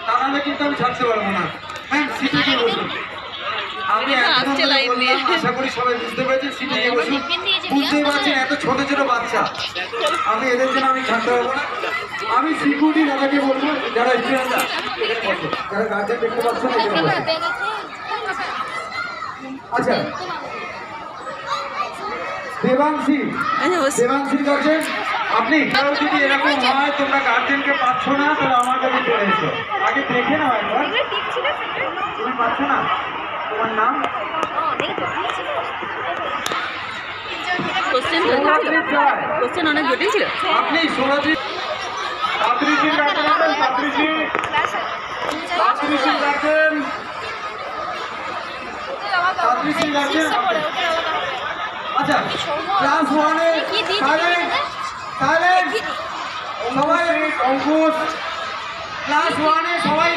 তা নাহলে কিন্তু আমি ছাড়তে পারবো না। ম্যাম সিটে গিয়ে বসুন। আমি আশা করি সবাই বুঝতে পেরেছেন। সিটে গিয়ে বসুন। বুঝতেই পারছেন এত ছোট ছোট বাচ্চা, আমি এদের জন্য আমি ছাড়তে পারবো না। আমি সিকিউরিটি দাদাকে বলবো, যারা স্টুডেন্টরা এখানে বসো, যারা গার্জেন দেখতে পাচ্ছেন এখানে বসো। আচ্ছা দেবাংশী, দেবাংশী গার্জেন আপনি কেউ যদি এরকম হয় তোমরা গার্জেনকে পাচ্ছ না তাহলে আমার কাছে চলে এসো, আগে দেখে নাও একবার। তুমি পাচ্ছ না, তোমার নাম কোশ্চেন অনেক জটিল ছিল। আপনি সুরজিৎ ছাত্রীজি গার্জেন, ছাত্রীজি ছাত্রীজি গার্জেন, ছাত্রীজি গার্জেন। আচ্ছা ক্লাস 1 এ সাইলেন্ট সাইলেন্ট সবাই। অঙ্কুশ ক্লাস 1 এ সবাই